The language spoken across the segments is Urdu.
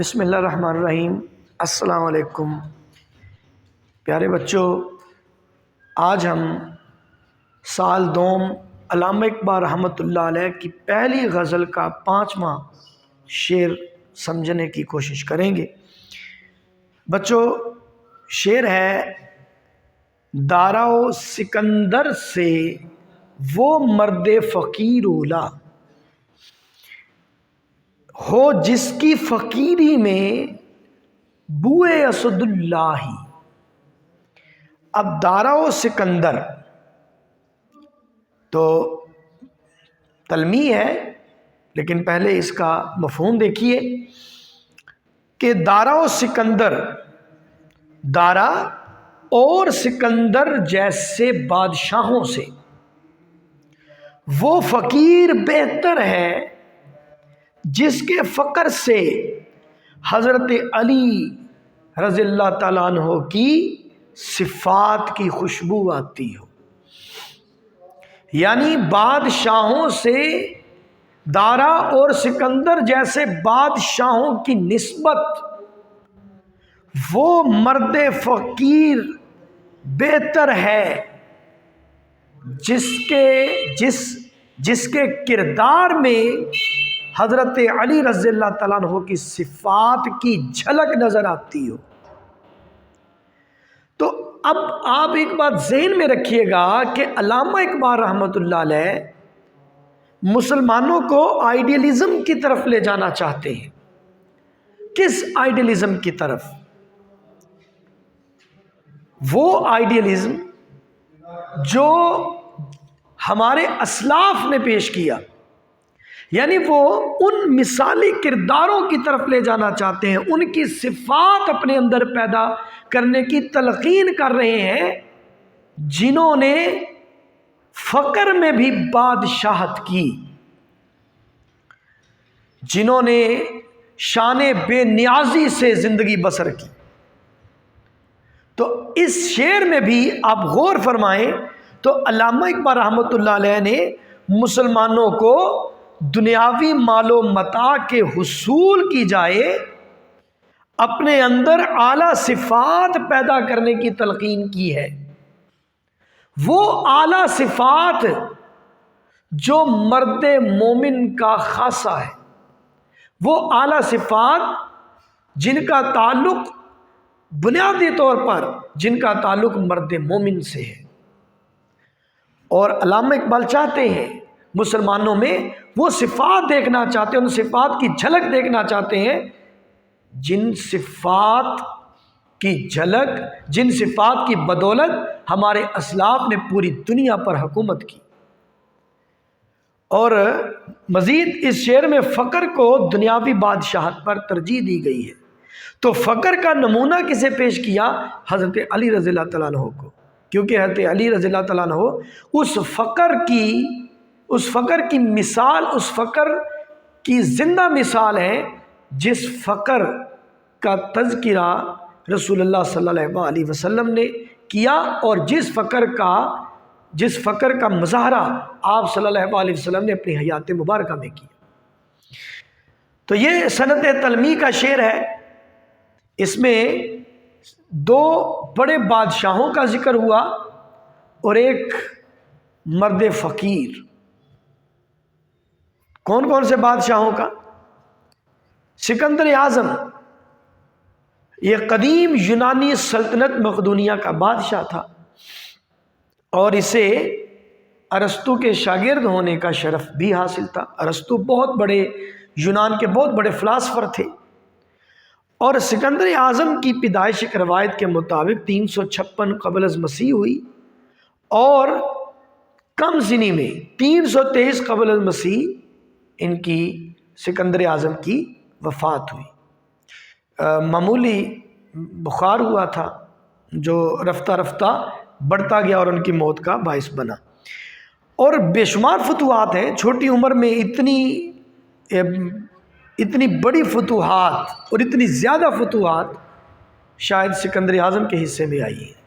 بسم اللہ الرحمن الرحیم۔ السلام علیکم پیارے بچوں، آج ہم سال دوم علامہ اقبال رحمۃ اللہ علیہ کی پہلی غزل کا 5واں شعر سمجھنے کی کوشش کریں گے۔ بچوں، شعر ہے: دارا و سکندر سے وہ مرد فقیر اولا ہو جس کی فقیری میں بوئے اسد اللہ۔ اب دارا و سکندر تو تلمیح ہے، لیکن پہلے اس کا مفہوم دیکھیے کہ دارا و سکندر، دارا اور سکندر جیسے بادشاہوں سے وہ فقیر بہتر ہے جس کے فقر سے حضرت علی رضی اللہ تعالیٰ عنہ کی صفات کی خوشبو آتی ہو۔ یعنی بادشاہوں سے دارا اور سکندر جیسے بادشاہوں کی نسبت وہ مرد فقیر بہتر ہے جس کے کردار میں حضرت علی رضی اللہ تعالیٰ عنہ کی صفات کی جھلک نظر آتی ہو۔ تو اب آپ ایک بات ذہن میں رکھیے گا کہ علامہ اقبال رحمۃ اللہ علیہ مسلمانوں کو آئیڈیلزم کی طرف لے جانا چاہتے ہیں۔ کس آئیڈیلزم کی طرف؟ وہ آئیڈیلزم جو ہمارے اسلاف نے پیش کیا، یعنی وہ ان مثالی کرداروں کی طرف لے جانا چاہتے ہیں، ان کی صفات اپنے اندر پیدا کرنے کی تلقین کر رہے ہیں جنہوں نے فقر میں بھی بادشاہت کی، جنہوں نے شان بے نیازی سے زندگی بسر کی۔ تو اس شعر میں بھی آپ غور فرمائیں تو علامہ اقبال رحمۃ اللہ علیہ نے مسلمانوں کو دنیاوی مال و متاع کے حصول کی جائے اپنے اندر اعلیٰ صفات پیدا کرنے کی تلقین کی ہے۔ وہ اعلیٰ صفات جو مرد مومن کا خاصہ ہے، وہ اعلیٰ صفات جن کا تعلق بنیادی طور پر مرد مومن سے ہے۔ اور علامہ اقبال چاہتے ہیں مسلمانوں میں وہ صفات دیکھنا چاہتے ہیں، ان صفات کی جھلک دیکھنا چاہتے ہیں جن صفات کی بدولت ہمارے اسلاف نے پوری دنیا پر حکومت کی۔ اور مزید اس شعر میں فقر کو دنیاوی بادشاہت پر ترجیح دی گئی ہے۔ تو فقر کا نمونہ کسے پیش کیا؟ حضرت علی رضی اللہ تعالیٰ عنہ کو، کیونکہ حضرت علی رضی اللہ تعالیٰ عنہ اس فقر کی مثال، اس فقر کی زندہ مثال ہے جس فقر کا تذکرہ رسول اللہ صلی اللہ علیہ وسلم نے کیا، اور جس فقر کا مظاہرہ آپ صلی اللہ علیہ وسلم نے اپنی حیات مبارکہ میں کیا۔ تو یہ سند تلمیح کا شعر ہے۔ اس میں دو بڑے بادشاہوں کا ذکر ہوا اور ایک مرد فقیر۔ کون کون سے بادشاہوں کا؟ سکندر اعظم، یہ قدیم یونانی سلطنت مقدونیہ کا بادشاہ تھا، اور اسے ارسطو کے شاگرد ہونے کا شرف بھی حاصل تھا۔ ارسطو بہت بڑے یونان کے بہت بڑے فلاسفر تھے، اور سکندر اعظم کی پیدائش ایک روایت کے مطابق 356 قبل از مسیح ہوئی، اور کم سنی میں 323 قبل از مسیح ان کی سکندر اعظم کی وفات ہوئی۔ معمولی بخار ہوا تھا جو رفتہ رفتہ بڑھتا گیا اور ان کی موت کا باعث بنا، اور بے شمار فتوحات ہیں۔ چھوٹی عمر میں اتنی بڑی فتوحات اور اتنی زیادہ فتوحات شاید سکندر اعظم کے حصے میں آئی ہیں۔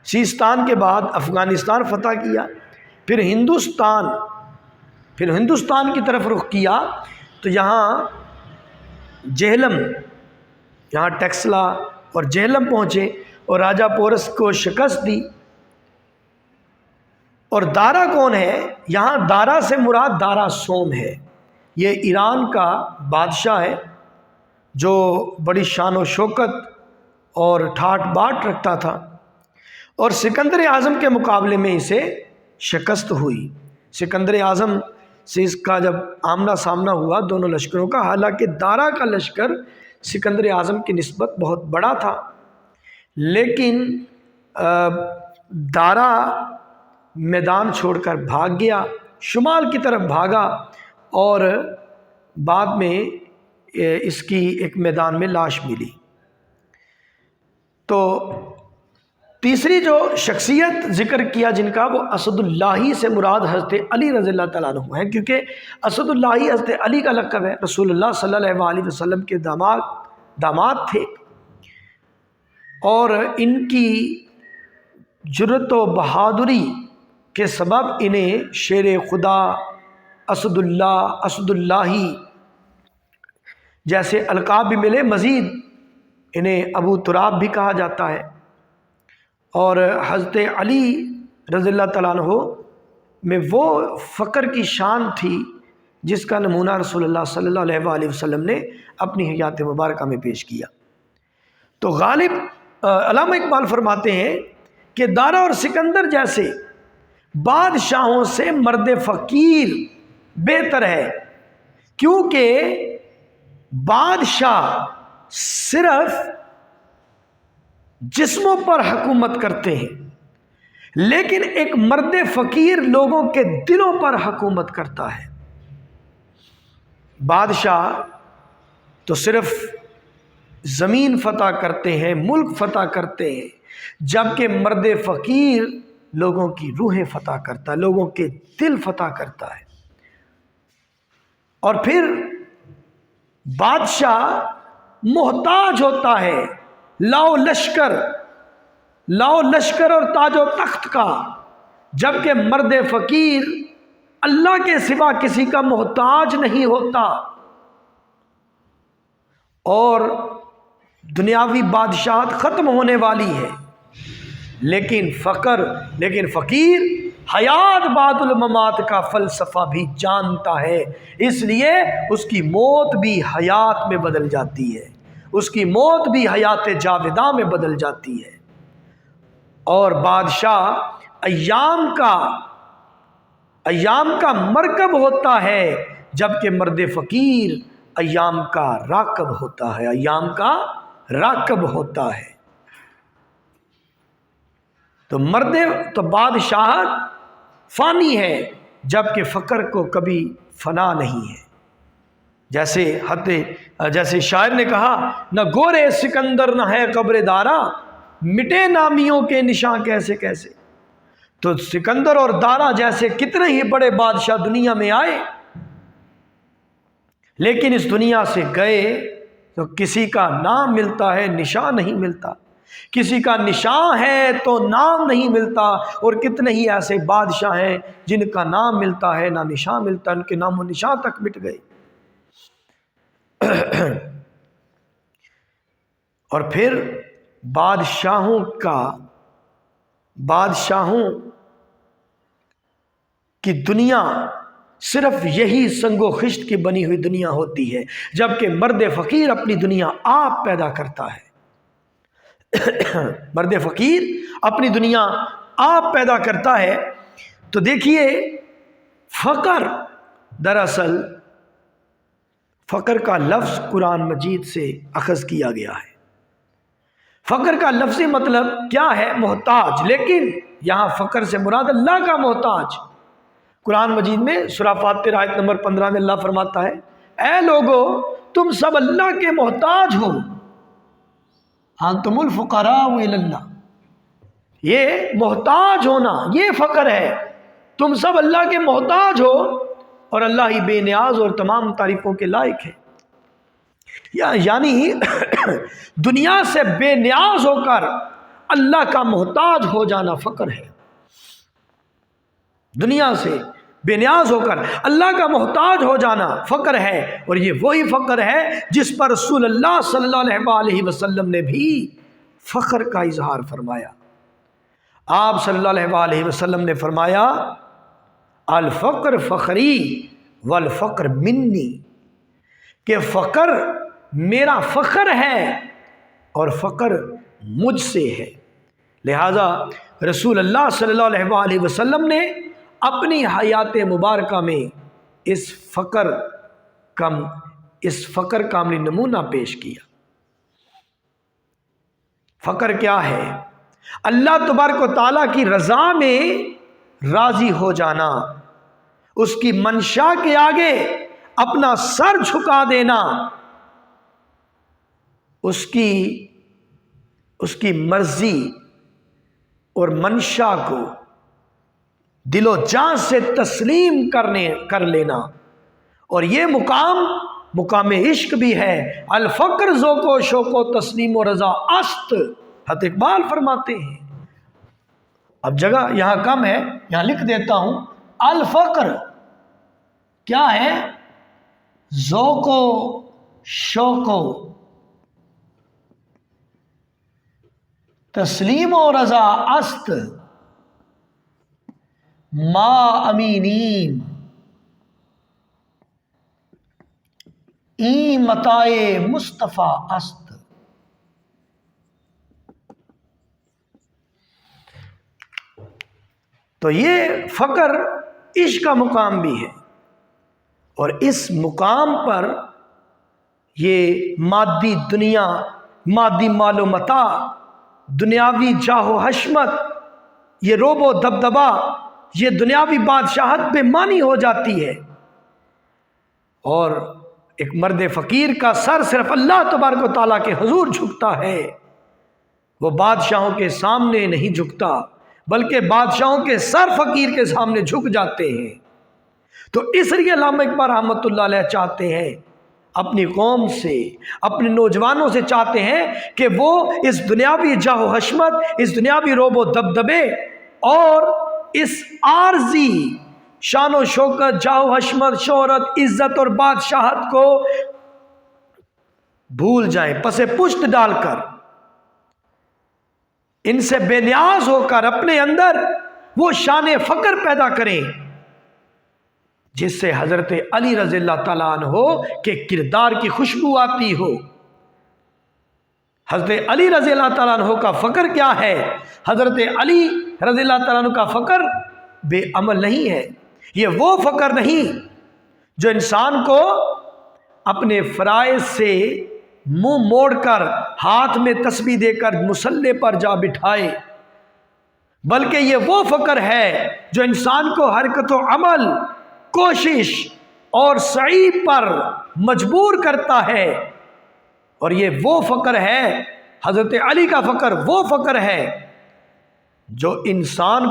سیستان کے بعد افغانستان فتح کیا، پھر ہندوستان کی طرف رخ کیا، تو یہاں جہلم، یہاں ٹیکسلا اور جہلم پہنچے اور راجہ پورس کو شکست دی۔ اور دارا کون ہے؟ یہاں دارا سے مراد دارا سوم ہے، یہ ایران کا بادشاہ ہے جو بڑی شان و شوکت اور ٹھاٹ باٹ رکھتا تھا، اور سکندر اعظم کے مقابلے میں اسے شکست ہوئی۔ سکندر اعظم سے اس کا جب آمنا سامنا ہوا دونوں لشکروں کا، حالانکہ دارا کا لشکر سکندر اعظم کی نسبت بہت بڑا تھا، لیکن دارا میدان چھوڑ کر بھاگ گیا، شمال کی طرف بھاگا، اور بعد میں اس کی ایک میدان میں لاش ملی۔ تو تیسری جو شخصیت ذکر کیا جن کا، وہ اسد اللہ سے مراد حضرت علی رضی اللہ تعالیٰ عنہ ہے، کیونکہ اسد اللہ حضرت علی کا لقب ہے، رسول اللہ صلی اللہ علیہ وسلم کے داماد تھے، اور ان کی جرأت و بہادری کے سبب انہیں شیر خدا، اسد اللہ جیسے القاب بھی ملے۔ مزید انہیں ابو تراب بھی کہا جاتا ہے، اور حضرت علی رضی اللہ تعالیٰ عنہ میں وہ فقر کی شان تھی جس کا نمونہ رسول اللہ صلی اللہ علیہ وآلہ وسلم نے اپنی حیات مبارکہ میں پیش کیا۔ تو غالب علامہ اقبال فرماتے ہیں کہ دارا اور سکندر جیسے بادشاہوں سے مرد فقیر بہتر ہے، کیونکہ بادشاہ صرف جسموں پر حکومت کرتے ہیں، لیکن ایک مرد فقیر لوگوں کے دلوں پر حکومت کرتا ہے۔ بادشاہ تو صرف زمین فتح کرتے ہیں، ملک فتح کرتے ہیں، جبکہ مرد فقیر لوگوں کی روحیں فتح کرتا ہے، لوگوں کے دل فتح کرتا ہے۔ اور پھر بادشاہ محتاج ہوتا ہے لاؤ لشکر اور تاج و تخت کا، جبکہ مرد فقیر اللہ کے سوا کسی کا محتاج نہیں ہوتا۔ اور دنیاوی بادشاہت ختم ہونے والی ہے، لیکن فقیر حیات بعد الممات کا فلسفہ بھی جانتا ہے، اس لیے اس کی موت بھی حیات میں بدل جاتی ہے، اس کی موت بھی حیات جاوداں میں بدل جاتی ہے۔ اور بادشاہ ایام کا مرکب ہوتا ہے، جبکہ مرد فقیر ایام کا راکب ہوتا ہے، تو بادشاہت فانی ہے، جبکہ فقر کو کبھی فنا نہیں ہے۔ جیسے شاعر نے کہا، نہ گورے سکندر نہ ہے قبر دارا، مٹے نامیوں کے نشاں کیسے کیسے۔ تو سکندر اور دارا جیسے کتنے ہی بڑے بادشاہ دنیا میں آئے، لیکن اس دنیا سے گئے تو کسی کا نام ملتا ہے، نشان نہیں ملتا، کسی کا نشان ہے تو نام نہیں ملتا، اور کتنے ہی ایسے بادشاہ ہیں جن کا نام ملتا ہے نہ نشان ملتا، ان کے نام و نشان تک مٹ گئے۔ اور پھر بادشاہوں کی دنیا صرف یہی سنگ و خشت کی بنی ہوئی دنیا ہوتی ہے، جبکہ مرد فقیر اپنی دنیا آپ پیدا کرتا ہے۔ مرد فقیر اپنی دنیا آپ پیدا کرتا ہے۔ تو دیکھیے، فقر دراصل فقر کا لفظ قرآن مجید سے اخذ کیا گیا ہے۔ فقر کا لفظی مطلب کیا ہے؟ محتاج، لیکن یہاں فقر سے مراد اللہ کا محتاج۔ قرآن مجید میں سورہ فاتر آیت نمبر 15 میں اللہ فرماتا ہے، اے لوگو تم سب اللہ کے محتاج ہو، انتم الفقراء الی اللہ۔ یہ محتاج ہونا، یہ فقر ہے، تم سب اللہ کے محتاج ہو، اور اللہ ہی بے نیاز اور تمام تعریفوں کے لائق ہے۔ یعنی دنیا سے بے نیاز ہو کر اللہ کا محتاج ہو جانا فقر ہے۔ دنیا سے بے نیاز ہو کر اللہ کا محتاج ہو جانا فقر ہے، اور یہ وہی فقر ہے جس پر رسول اللہ صلی اللہ علیہ وسلم نے بھی فخر کا اظہار فرمایا۔ آپ صلی اللہ علیہ وسلم نے فرمایا الفقر فخری والفقر منی، کہ فقر میرا فخر ہے اور فقر مجھ سے ہے۔ لہذا رسول اللہ صلی اللہ علیہ وسلم نے اپنی حیات مبارکہ میں اس فقر کا عملی نمونہ پیش کیا۔ فقر کیا ہے؟ اللہ تبارک و تعالیٰ کی رضا میں راضی ہو جانا، اس کی منشا کے آگے اپنا سر جھکا دینا، اس کی مرضی اور منشا کو دل و جان سے تسلیم کر لینا، اور یہ مقام عشق بھی ہے۔ الفقر ذوق و شوق و تسلیم و رضا است، حضرت اقبال فرماتے ہیں۔ اب جگہ یہاں کم ہے، یہاں لکھ دیتا ہوں۔ الفقر کیا ہے؟ ذوق و شوق و تسلیم و رضا است، ما امینیم این متاع مصطفیٰ است۔ تو یہ فقر عشق کا مقام بھی ہے، اور اس مقام پر یہ مادی دنیا، مادی مال و متاع، دنیاوی جاہ و حشمت، یہ روب و دبدبا، یہ دنیاوی بادشاہت بے معنی ہو جاتی ہے، اور ایک مرد فقیر کا سر صرف اللہ تبارک و تعالیٰ کے حضور جھکتا ہے۔ وہ بادشاہوں کے سامنے نہیں جھکتا، بلکہ بادشاہوں کے سر فقیر کے سامنے جھک جاتے ہیں۔ تو اس لیے علامہ اقبال رحمۃ اللہ علیہ چاہتے ہیں، اپنی قوم سے، اپنے نوجوانوں سے چاہتے ہیں کہ وہ اس دنیاوی جاہ و حشمت، اس دنیاوی روب و دبدبے اور اس عارضی شان و شوکت، جاہ و حشمت، شہرت، عزت اور بادشاہت کو بھول جائیں، پس پشت ڈال کر ان سے بے نیاز ہو کر اپنے اندر وہ شان فقر پیدا کریں جس سے حضرت علی رضی اللہ تعالیٰ عنہ کے کردار کی خوشبو آتی ہو۔ حضرت علی رضی اللہ تعالیٰ عنہ کا فقر کیا ہے؟ حضرت علی رضی اللہ تعالیٰ عنہ کا فقر بے عمل نہیں ہے، یہ وہ فقر نہیں جو انسان کو اپنے فرائض سے منہ موڑ کر ہاتھ میں تسبیح دے کر مصلی پر جا بٹھائے، بلکہ یہ وہ فقر ہے جو انسان کو حرکت و عمل، کوشش اور سعی پر مجبور کرتا ہے، اور یہ وہ فقر ہے، حضرت علی کا فقر وہ فقر ہے جو انسان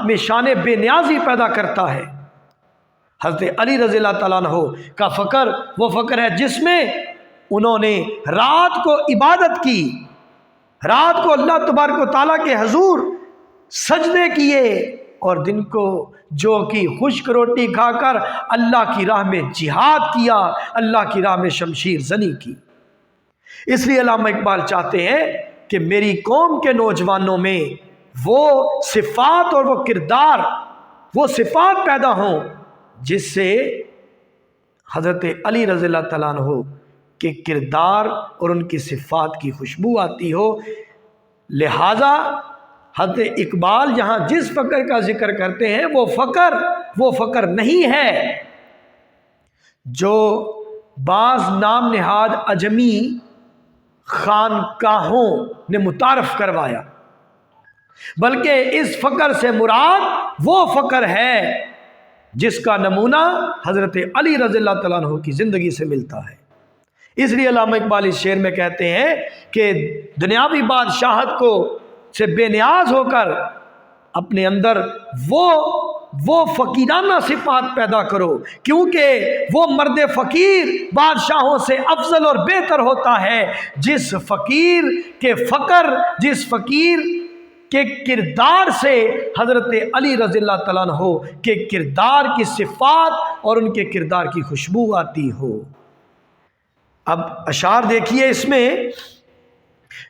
میں شان بے نیازی پیدا کرتا ہے۔ حضرت علی رضی اللہ تعالیٰ عنہ کا فقر وہ فقر ہے جس میں انہوں نے رات کو عبادت کی، رات کو اللہ تبارک و تعالیٰ کے حضور سجدے کیے، اور دن کو جو کی خشک روٹی کھا کر اللہ کی راہ میں جہاد کیا، اللہ کی راہ میں شمشیر زنی کی۔ اس لیے علامہ اقبال چاہتے ہیں کہ میری قوم کے نوجوانوں میں وہ صفات اور وہ کردار، وہ صفات پیدا ہوں جس سے حضرت علی رضی اللہ تعالیٰ عنہ کے کردار اور ان کی صفات کی خوشبو آتی ہو۔ لہذا حضرت اقبال یہاں جس فقر کا ذکر کرتے ہیں وہ فقر نہیں ہے جو بعض نام نہاد اجمی خانقاہوں نے متعارف کروایا، بلکہ اس فقر سے مراد وہ فقر ہے جس کا نمونہ حضرت علی رضی اللہ تعالیٰ عنہ کی زندگی سے ملتا ہے۔ اس لیے علامہ اقبال اس شعر میں کہتے ہیں کہ دنیاوی بادشاہت کو سے بے نیاز ہو کر اپنے اندر وہ فقیرانہ صفات پیدا کرو، کیونکہ وہ مرد فقیر بادشاہوں سے افضل اور بہتر ہوتا ہے جس فقیر کہ کردار سے حضرت علی رضی اللہ تعالیٰ عنہ ہو کہ کردار کی صفات اور ان کے کردار کی خوشبو آتی ہو۔ اب اشعار دیکھیے اس میں،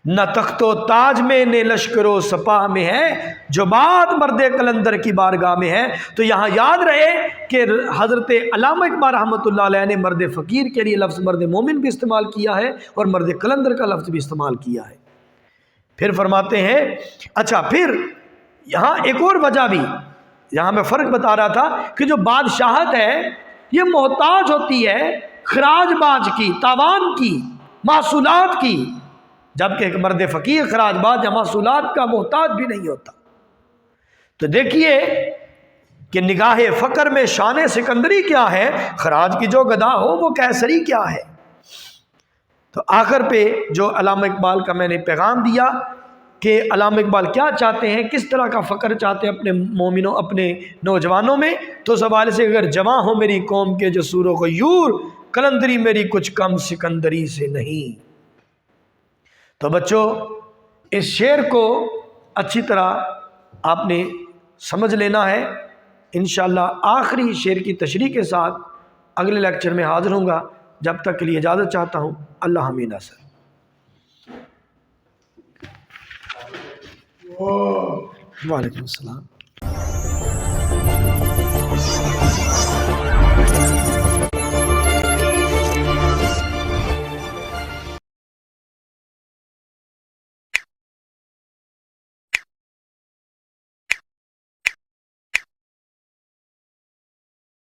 نہ تخت و تاج میں نہ لشکر و سپاہ میں ہے، جو بات مرد قلندر کی بارگاہ میں ہے۔ تو یہاں یاد رہے کہ حضرت علامہ اقبال رحمۃ اللہ علیہ نے مرد فقیر کے لیے لفظ مرد مومن بھی استعمال کیا ہے اور مرد قلندر کا لفظ بھی استعمال کیا ہے۔ پھر فرماتے ہیں، اچھا پھر یہاں ایک اور وجہ بھی، یہاں میں فرق بتا رہا تھا کہ جو بادشاہت ہے یہ محتاج ہوتی ہے خراج باج کی، تاوان کی، محصولات کی، جبکہ ایک مرد فقیر خراج باج یا محصولات کا محتاج بھی نہیں ہوتا۔ تو دیکھیے کہ نگاہ فقر میں شان سکندری کیا ہے، خراج کی جو گدا ہو وہ کیسری کیا ہے۔ تو آخر پہ جو علامہ اقبال کا میں نے پیغام دیا کہ علامہ اقبال کیا چاہتے ہیں، کس طرح کا فقر چاہتے ہیں اپنے مومنوں، اپنے نوجوانوں میں، تو اس حوالے سے اگر جواں ہو میری قوم کے جسور و غیور، قلندری میری کچھ کم سکندری سے نہیں۔ تو بچوں اس شعر کو اچھی طرح آپ نے سمجھ لینا ہے۔ انشاءاللہ آخری شعر کی تشریح کے ساتھ اگلے لیکچر میں حاضر ہوں گا، جب تک کے لیے اجازت چاہتا ہوں۔ اللہ حمید ناصر۔ وعلیکم السلام۔